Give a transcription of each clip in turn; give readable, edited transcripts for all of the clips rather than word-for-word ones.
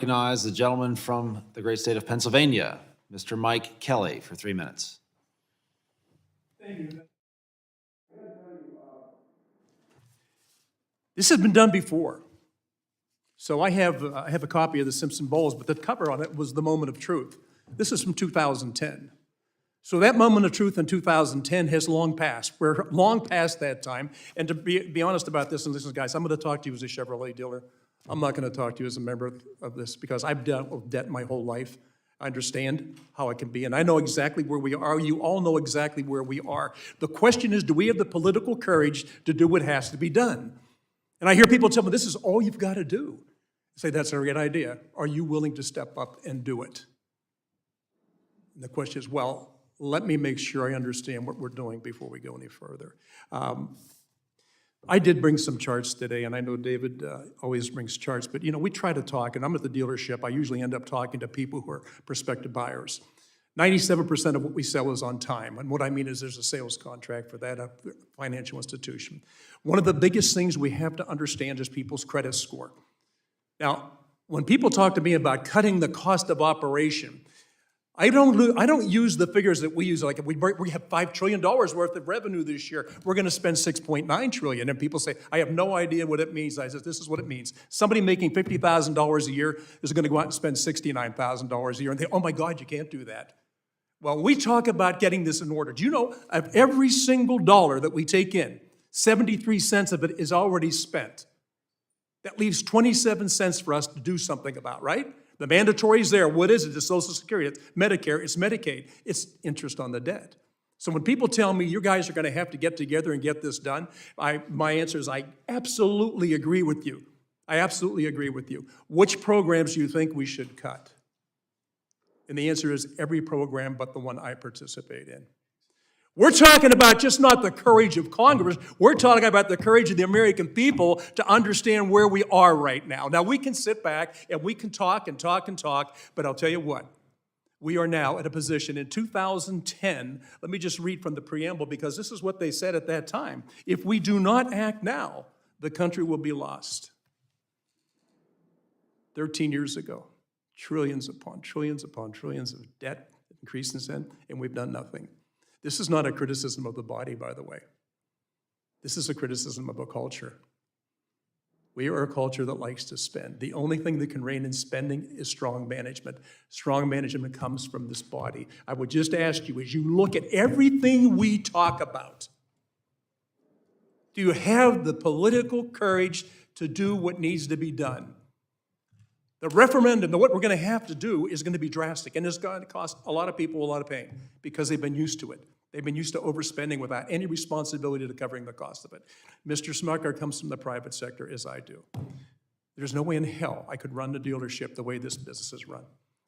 Recognize the gentleman from the great state of Pennsylvania, Mr. Mike Kelly, for 3 minutes. Thank you. This has been done before. So I have a copy of the Simpson Bowls, but the cover on it was the moment of truth. This is from 2010. So that moment of truth in 2010 has long passed. We're long past that time. And to be honest about this, and listen, guys, I'm going to talk to you as a Chevrolet dealer. I'm not going to talk to you as a member of this because I've dealt with debt my whole life. I understand how it can be, and I know exactly where we are. You all know exactly where we are. The question is, do we have the political courage to do what has to be done? And I hear people tell me, this is all you've got to do. I say, that's a great idea. Are you willing to step up and do it? And the question is, well, let me make sure I understand what we're doing before we go any further. I did bring some charts today, and I know David always brings charts, but you know, we try to talk, and I'm at the dealership. I usually end up talking to people who are prospective buyers. 97% of what we sell is on time, and what I mean is there's a sales contract for that financial institution. One of the biggest things we have to understand is people's credit score. Now, when people talk to me about cutting the cost of operation, I don't use the figures that we use, like if we have $5 trillion worth of revenue this year, we're going to spend $6.9 trillion. And people say, I have no idea what it means. I said, this is what it means. Somebody making $50,000 a year is going to go out and spend $69,000 a year. And they, oh my God, you can't do that. Well, we talk about getting this in order. Do you know, of every single dollar that we take in, 73 cents of it is already spent. That leaves 27 cents for us to do something about, right? The mandatory is there. What is it? It's Social Security, it's Medicare, it's Medicaid, it's interest on the debt. So when people tell me you guys are going to have to get together and get this done, my answer is I absolutely agree with you. I absolutely agree with you. Which programs do you think we should cut? And the answer is every program but the one I participate in. We're talking about just not the courage of Congress, we're talking about the courage of the American people to understand where we are right now. Now, we can sit back and we can talk and talk and talk, but I'll tell you what, we are now at a position in 2010, let me just read from the preamble because this is what they said at that time. If we do not act now, the country will be lost. 13 years ago, trillions upon trillions upon trillions of debt increased in sin, and we've done nothing. This is not a criticism of the body, by the way. This is a criticism of a culture. We are a culture that likes to spend. The only thing that can rein in spending is strong management. Strong management comes from this body. I would just ask you, as you look at everything we talk about, do you have the political courage to do what needs to be done? The referendum, what we're going to have to do is going to be drastic, and it's going to cost a lot of people a lot of pain because they've been used to it. They've been used to overspending without any responsibility to covering the cost of it. Mr. Smucker comes from the private sector, as I do. There's no way in hell I could run the dealership the way this business is run.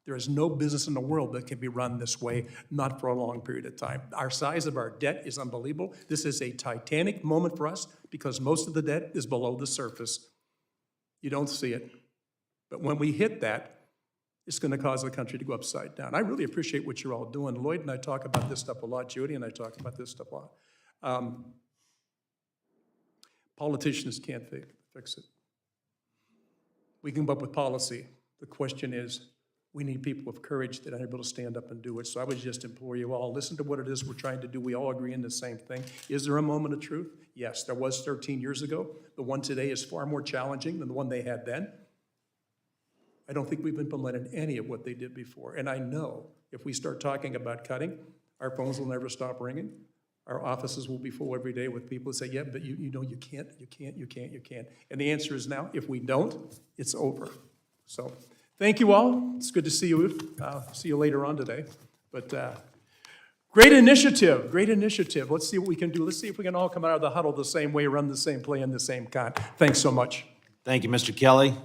There is no business in the world that can be run this way, not for a long period of time. Our size of our debt is unbelievable. This is a titanic moment for us because most of the debt is below the surface. You don't see it. But when we hit that, it's going to cause the country to go upside down. I really appreciate what you're all doing. Lloyd and I talk about this stuff a lot. Judy and I talk about this stuff a lot. Politicians can't fix it. We can come up with policy. The question is, we need people with courage that are able to stand up and do it. So I would just implore you all, listen to what it is we're trying to do. We all agree on the same thing. Is there a moment of truth? Yes, there was 13 years ago. The one today is far more challenging than the one they had then. I don't think we've implemented any of what they did before. And I know if we start talking about cutting, our phones will never stop ringing. Our offices will be full every day with people who say, yeah, but you know, you can't. And the answer is now, if we don't, it's over. So thank you all. It's good to see you. See you later on today. But great initiative, great initiative. Let's see what we can do. Let's see if we can all come out of the huddle the same way, run the same play, and the same kind. Thanks so much. Thank you, Mr. Kelly.